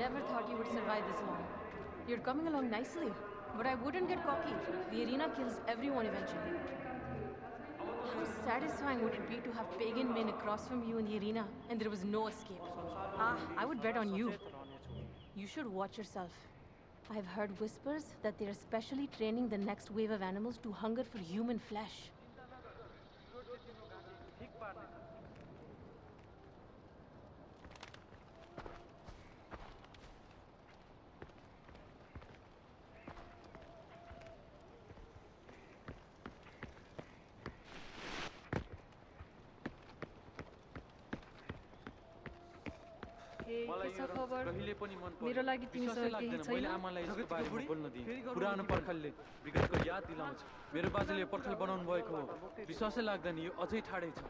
never thought you would survive this long. You're coming along nicely, but I wouldn't get cocky. The arena kills everyone eventually. How satisfying would it be to have pagan men across from you in the arena and there was no escape? I would bet on you. You should watch yourself. I've heard whispers that they're specially training the next wave of animals to hunger for human flesh. मेरो लागि तिमीसँग केही छैन आमालाई यसको बारेमा बोल्न दिए पुरानो पर्खालले विगतको याद दिलाउँछ मेरो बाजेले पर्खाल बनाउनु भएको हो विश्वासै लाग्दैन यो अझै ठाडै छ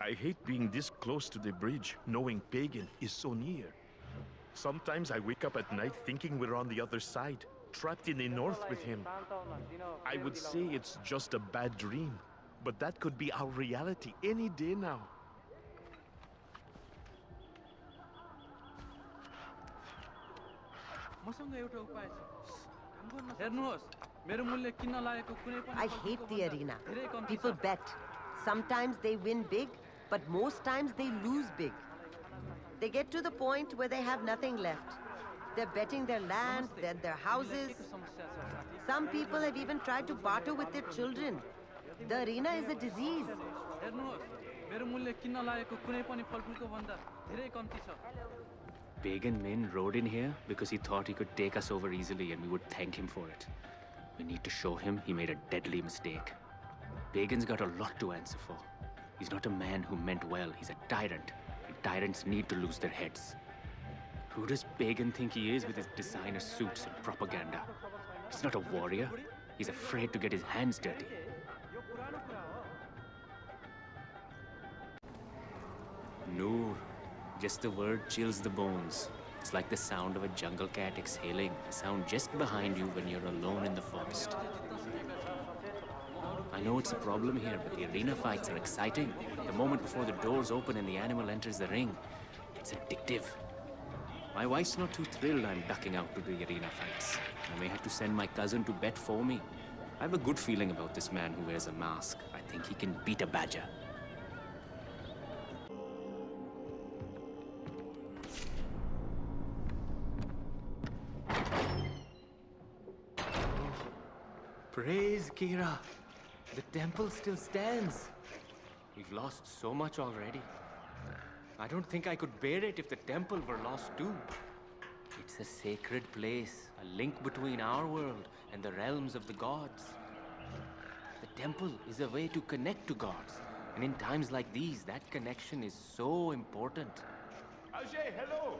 I hate being this close to the bridge, knowing Pagan is so near. Sometimes I wake up at night thinking we're on the other side, trapped in the north with him. I would say it's just a bad dream, but that could be our reality any day now. I hate the arena. People bet. Sometimes they win big, but most times they lose big. They get to the point where they have nothing left. They're betting their land, then their houses. Some people have even tried to barter with their children. The arena is a disease. Pagan Min rode in here because he thought he could take us over easily and we would thank him for it. We need to show him he made a deadly mistake. Pagan's got a lot to answer for. He's not a man who meant well, he's a tyrant. And tyrants need to lose their heads. Who does Pagan think he is with his designer suits and propaganda? He's not a warrior. He's afraid to get his hands dirty. Noor. Just the word chills the bones. It's like the sound of a jungle cat exhaling, a sound just behind you when you're alone in the forest. I know it's a problem here, but the arena fights are exciting. The moment before the doors open and the animal enters the ring, it's addictive. My wife's not too thrilled I'm ducking out to the arena fights. I may have to send my cousin to bet for me. I have a good feeling about this man who wears a mask. I think he can beat a badger. Praise Kira. The temple still stands. We've lost so much already. I don't think I could bear it if the temple were lost too. It's a sacred place, a link between our world and the realms of the gods. The temple is a way to connect to gods. And in times like these, that connection is so important. Ajay, hello!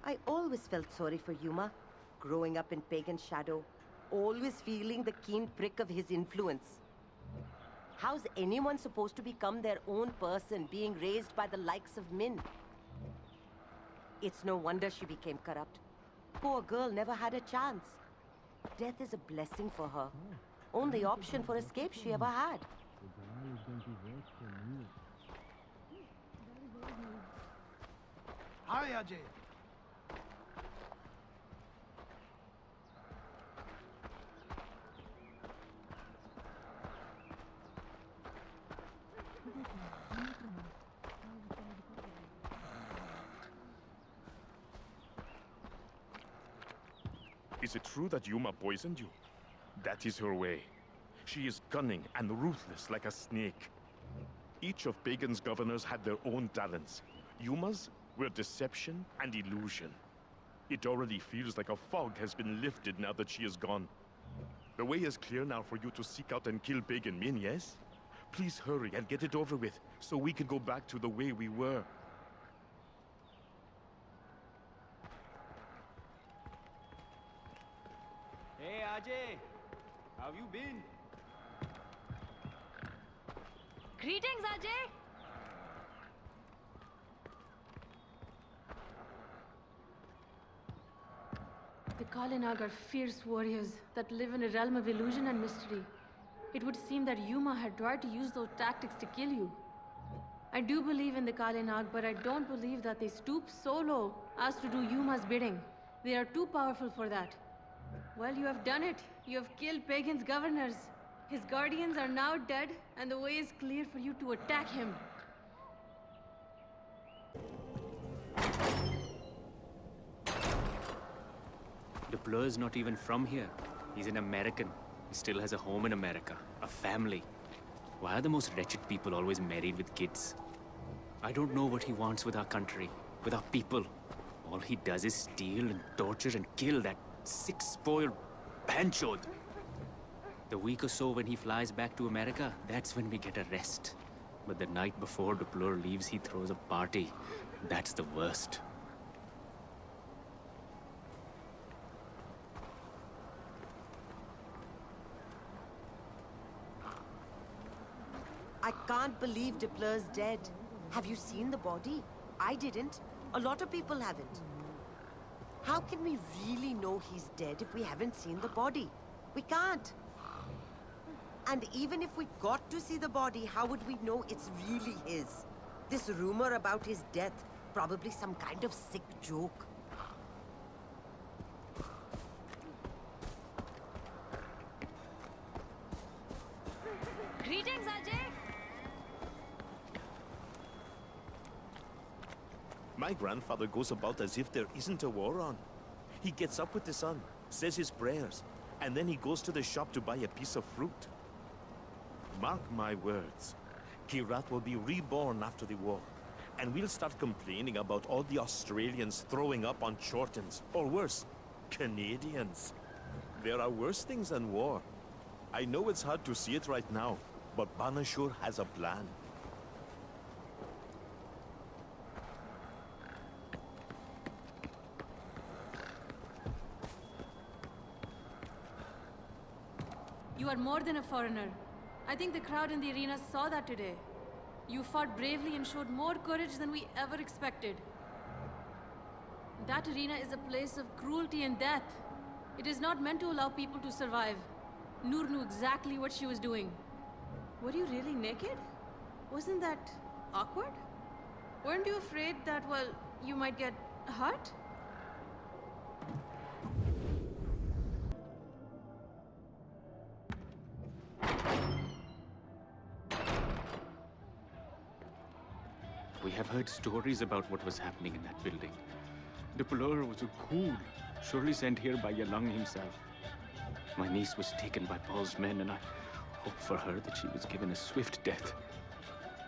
I always felt sorry for Yuma, growing up in pagan shadow, always feeling the keen prick of his influence. How's anyone supposed to become their own person, being raised by the likes of Min? It's no wonder she became corrupt. Poor girl never had a chance. Death is a blessing for her. Only option for escape she ever had. Hi, Ajay. Is it true that Yuma poisoned you? That is her way. She is cunning and ruthless like a snake. Each of Pagan's governors had their own talents. Yuma's were deception and illusion. It already feels like a fog has been lifted now that she is gone. The way is clear now for you to seek out and kill Pagan Min, yes? Please hurry and get it over with, so we can go back to the way we were. Hey, Ajay. How have you been? Greetings, Ajay! Kalinag are fierce warriors that live in a realm of illusion and mystery. It would seem that Yuma had tried to use those tactics to kill you. I do believe in the Kalinag, but I don't believe that they stoop so low as to do Yuma's bidding. They are too powerful for that. Well, you have done it. You have killed Pagan's governors. His guardians are now dead, and the way is clear for you to attack him. Depleur's not even from here. He's an American. He still has a home in America, a family. Why are the most wretched people always married with kids? I don't know what he wants with our country, with our people. All he does is steal and torture and kill that sick, spoiled banchod. The week or so when he flies back to America, that's when we get a rest. But the night before Dupleur leaves, he throws a party. That's the worst. I can't believe Depleur's dead. Have you seen the body? I didn't. A lot of people haven't. How can we really know he's dead if we haven't seen the body? We can't. And even if we got to see the body, how would we know it's really his? This rumor about his death, probably some kind of sick joke. Greetings, Ajay! My grandfather goes about as if there isn't a war on. He gets up with the sun, says his prayers, and then he goes to the shop to buy a piece of fruit. Mark my words, Kirat will be reborn after the war, and we'll start complaining about all the Australians throwing up on Chortens, or worse, Canadians. There are worse things than war. I know it's hard to see it right now, but Banashur has a plan. You are more than a foreigner. I think the crowd in the arena saw that today. You fought bravely and showed more courage than we ever expected. That arena is a place of cruelty and death. It is not meant to allow people to survive. Noor knew exactly what she was doing. Were you really naked? Wasn't that awkward? Weren't you afraid that, well, you might get hurt? We have heard stories about what was happening in that building. Dupleur was a ghoul, surely sent here by Yalang himself. My niece was taken by Paul's men, and I hope for her that she was given a swift death.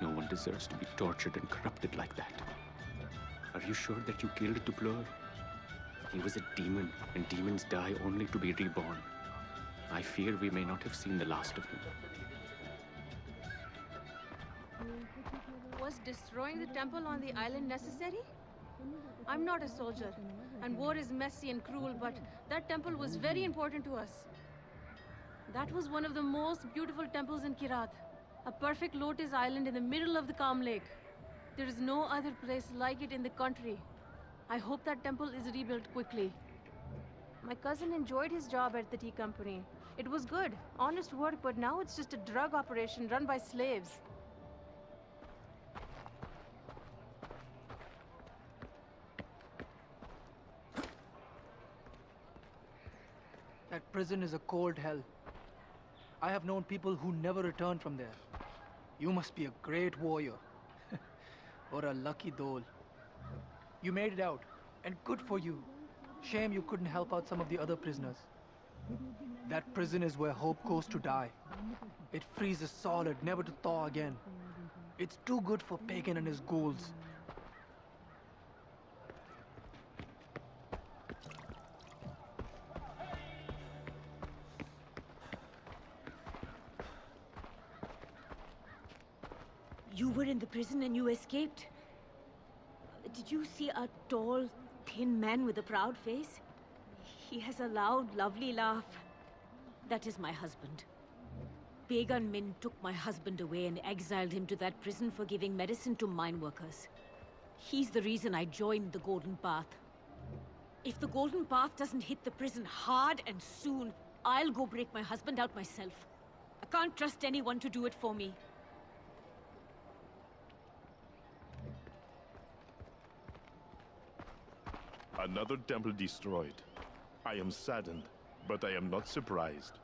No one deserves to be tortured and corrupted like that. Are you sure that you killed Dupleur? He was a demon, and demons die only to be reborn. I fear we may not have seen the last of him. Was destroying the temple on the island necessary? I'm not a soldier, and war is messy and cruel, but that temple was very important to us. That was one of the most beautiful temples in Kirat, a perfect lotus island in the middle of the calm lake. There is no other place like it in the country. I hope that temple is rebuilt quickly. My cousin enjoyed his job at the tea company. It was good, honest work, but now it's just a drug operation run by slaves. That prison is a cold hell. I have known people who never returned from there. You must be a great warrior. Or a lucky dole. You made it out, and good for you. Shame you couldn't help out some of the other prisoners. That prison is where hope goes to die. It freezes solid, never to thaw again. It's too good for Pagan and his ghouls. You were in the prison and you escaped. Did you see a tall, thin man with a proud face? He has a loud, lovely laugh. That is my husband. Pagan Min took my husband away and exiled him to that prison for giving medicine to mine workers. He's the reason I joined the Golden Path. If the golden path doesn't hit the prison hard and soon, I'll go break my husband out myself. I can't trust anyone to do it for me. Another temple destroyed. I am saddened, but I am not surprised.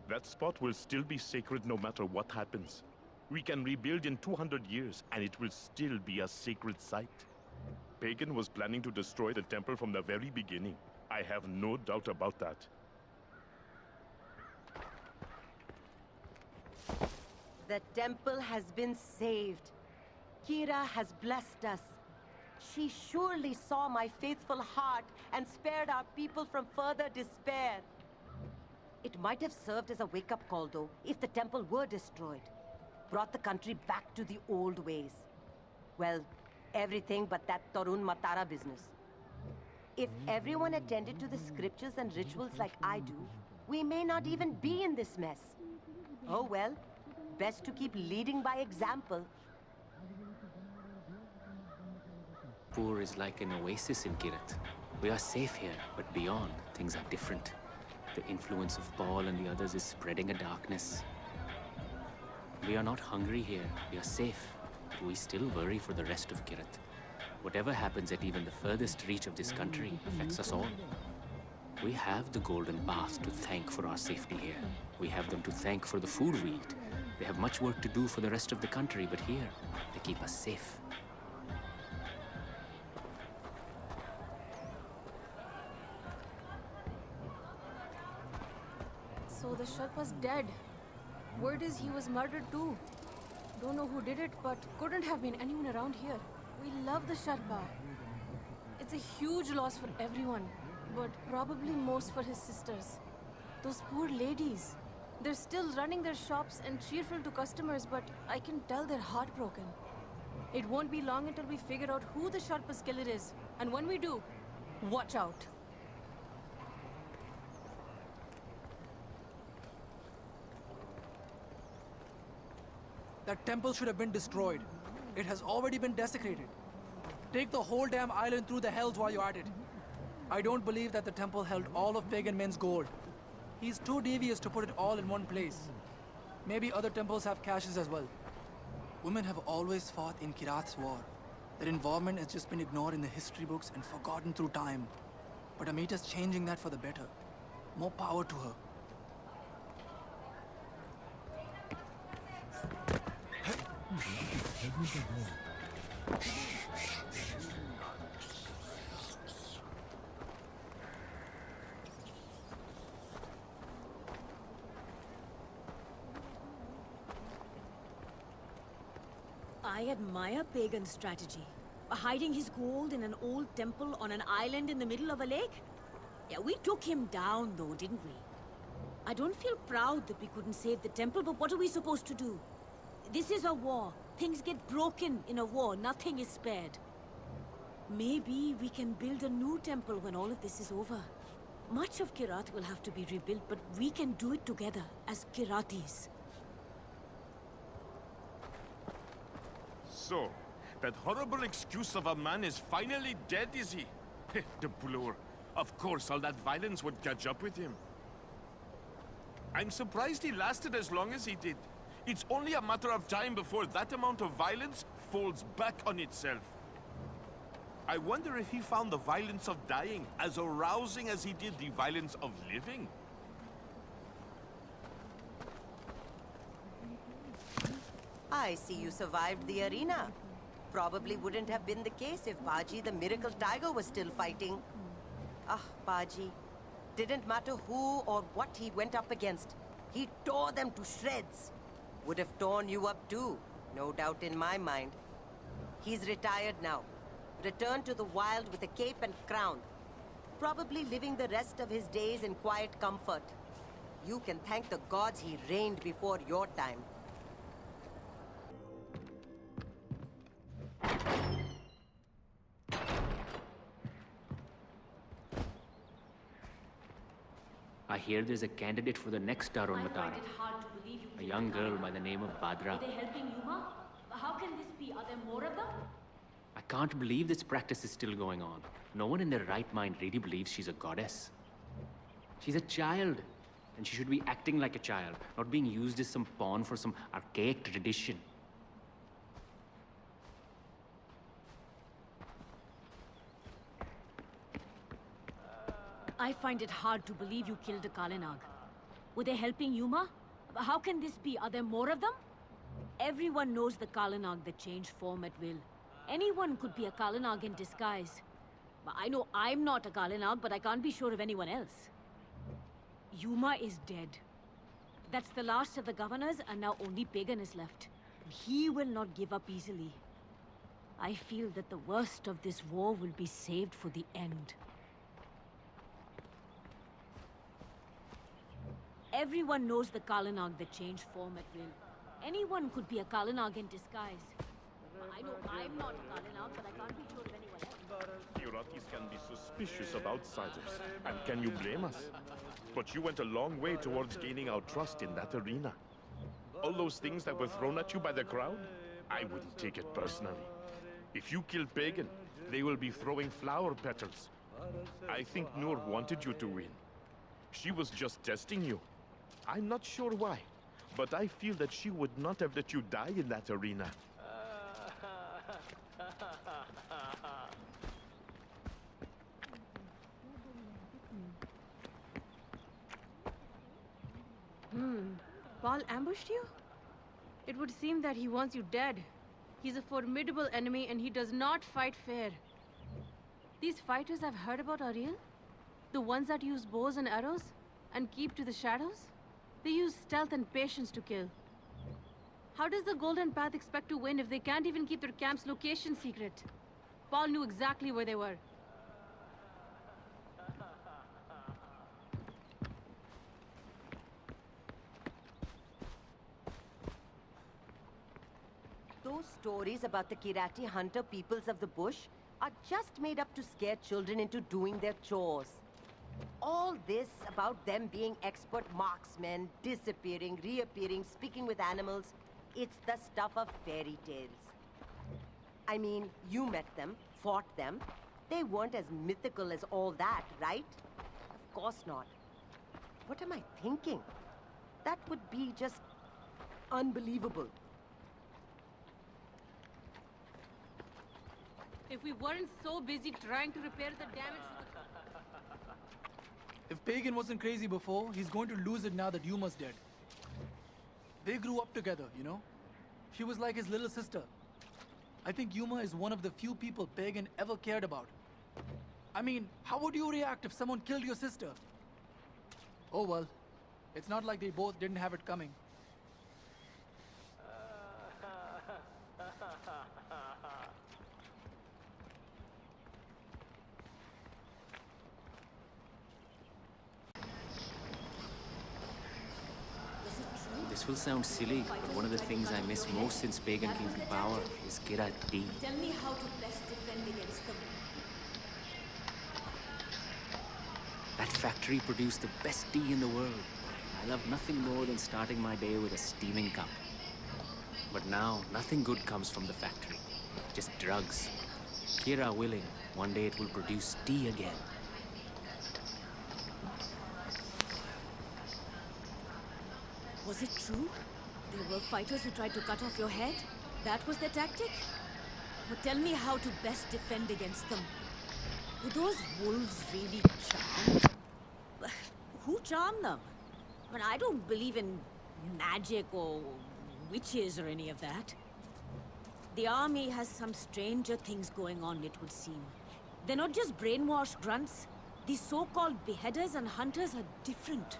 That spot will still be sacred no matter what happens. We can rebuild in 200 years, and it will still be a sacred site. Pagan was planning to destroy the temple from the very beginning. I have no doubt about that. The temple has been saved. Kira has blessed us. She surely saw my faithful heart and spared our people from further despair. It might have served as a wake-up call, though, if the temple were destroyed. Brought the country back to the old ways. Well, everything but that Tarun Matara business. If everyone attended to the scriptures and rituals like I do, we may not even be in this mess. Oh well, best to keep leading by example. Pur is like an oasis in Kirat. We are safe here, but beyond, things are different. The influence of Paul and the others is spreading a darkness. We are not hungry here. We are safe. But we still worry for the rest of Kirat. Whatever happens at even the furthest reach of this country affects us all. We have the Golden Bath to thank for our safety here. We have them to thank for the food we eat. They have much work to do for the rest of the country, but here, they keep us safe. So the Sherpa's dead. Word is he was murdered too. Don't know who did it, but couldn't have been anyone around here. We love the Sherpa. It's a huge loss for everyone, but probably most for his sisters. Those poor ladies. They're still running their shops and cheerful to customers, but I can tell they're heartbroken. It won't be long until we figure out who the Sherpa's killer is. And when we do, watch out. That temple should have been destroyed. It has already been desecrated. Take the whole damn island through the hells while you're at it. I don't believe that the temple held all of Pagan Min's gold. He's too devious to put it all in one place. Maybe other temples have caches as well. Women have always fought in Kirat's war. Their involvement has just been ignored in the history books and forgotten through time. But Amita's changing that for the better. More power to her. I admire Pagan's strategy. Hiding his gold in an old temple on an island in the middle of a lake? Yeah, we took him down though, didn't we? I don't feel proud that we couldn't save the temple, but what are we supposed to do? This is a war. Things get broken in a war. Nothing is spared. Maybe we can build a new temple when all of this is over. Much of Kirat will have to be rebuilt, but we can do it together as Kiratis. So, that horrible excuse of a man is finally dead, is he? The blower. Of course, all that violence would catch up with him. I'm surprised he lasted as long as he did. It's only a matter of time before that amount of violence folds back on itself. I wonder if he found the violence of dying as arousing as he did the violence of living. I see you survived the arena. Probably wouldn't have been the case if Baji the Miracle Tiger was still fighting. Ah, Baji. Didn't matter who or what he went up against. He tore them to shreds. Would have torn you up too, no doubt in my mind. He's retired now. Returned to the wild with a cape and crown. Probably living the rest of his days in quiet comfort. You can thank the gods he reigned before your time. I hear there's a candidate for the next Tarun Matara. A young girl by the name of Badra. Are they helping Yuma? How can this be? Are there more of them? I can't believe this practice is still going on. No one in their right mind really believes she's a goddess. She's a child, and she should be acting like a child, not being used as some pawn for some archaic tradition. I find it hard to believe you killed a Kalinag. Were they helping Yuma? How can this be? Are there more of them? Everyone knows the Kalinag that change form at will. Anyone could be a Kalinag in disguise. I know I'm not a Kalinag, but I can't be sure of anyone else. Yuma is dead. That's the last of the governors, and now only Pagan is left. He will not give up easily. I feel that the worst of this war will be saved for the end. Everyone knows the Kalinag that change form at will. Anyone could be a Kalinag in disguise. I know I'm not a Kalinag, but I can't be sure of anyone else. Kiratis can be suspicious of outsiders, and can you blame us? But you went a long way towards gaining our trust in that arena. All those things that were thrown at you by the crowd, I wouldn't take it personally. If you kill Pagan, they will be throwing flower petals. I think Noor wanted you to win. She was just testing you. I'm not sure why, but I feel that she would not have let you die in that arena. Paul ambushed you? It would seem that he wants you dead. He's a formidable enemy and he does not fight fair. These fighters I've heard about are real? The ones that use bows and arrows and keep to the shadows? They use stealth and patience to kill. How does the Golden Path expect to win if they can't even keep their camp's location secret? Paul knew exactly where they were. Those stories about the Kirati hunter peoples of the bush are just made up to scare children into doing their chores. All this about them being expert marksmen, disappearing, reappearing, speaking with animals, it's the stuff of fairy tales. I mean, you met them, fought them. They weren't as mythical as all that, right? Of course not. What am I thinking? That would be just unbelievable. If we weren't so busy trying to repair the damage to the... If Pagan wasn't crazy before, he's going to lose it now that Yuma's dead. They grew up together, you know? She was like his little sister. I think Yuma is one of the few people Pagan ever cared about. I mean, how would you react if someone killed your sister? Oh well, it's not like they both didn't have it coming. This will sound silly, but one of the things I miss most since Pagan came to power is Kira tea. Tell me how to best defend against them. That factory produced the best tea in the world. I love nothing more than starting my day with a steaming cup. But now, nothing good comes from the factory. Just drugs. Kira willing, one day it will produce tea again. Was it true? There were fighters who tried to cut off your head? That was their tactic? But tell me how to best defend against them. Were those wolves really charmed? Who charmed them? I mean, I don't believe in magic or witches or any of that. The army has some stranger things going on, it would seem. They're not just brainwashed grunts. These so-called beheaders and hunters are different.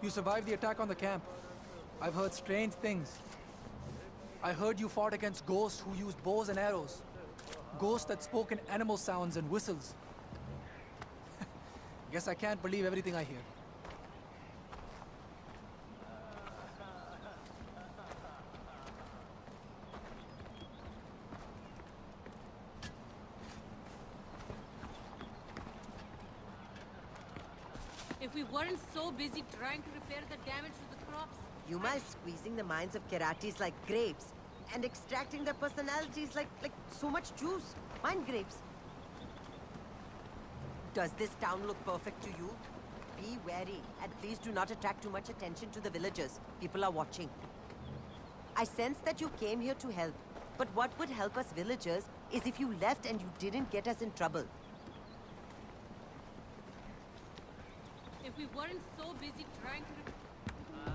You survived the attack on the camp. I've heard strange things. I heard you fought against ghosts who used bows and arrows. Ghosts that spoke in animal sounds and whistles. Guess I can't believe everything I hear. If we weren't so busy trying to repair the damage to the crops... Yuma is squeezing the minds of Keratis like grapes and extracting their personalities like so much juice. Mind grapes. Does this town look perfect to you? Be wary and please do not attract too much attention to the villagers. People are watching. I sense that you came here to help, but what would help us villagers is if you left and you didn't get us in trouble. If we weren't so busy trying to...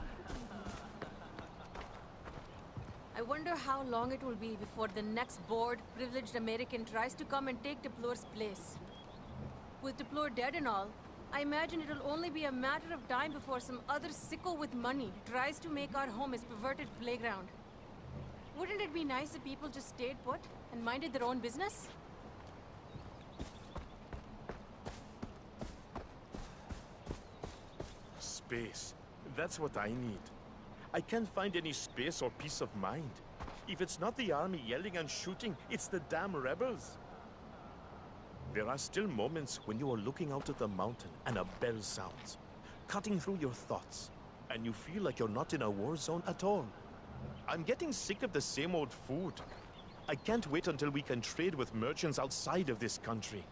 I wonder how long it will be before the next bored, privileged American tries to come and take Deplore's place. With Deplore dead and all, I imagine it'll only be a matter of time before some other sicko with money tries to make our home his perverted playground. Wouldn't it be nice if people just stayed put and minded their own business? Space. That's what I need. I can't find any space or peace of mind. If it's not the army yelling and shooting, it's the damn rebels. There are still moments when you are looking out at the mountain and a bell sounds, cutting through your thoughts, and you feel like you're not in a war zone at all. I'm getting sick of the same old food. I can't wait until we can trade with merchants outside of this country.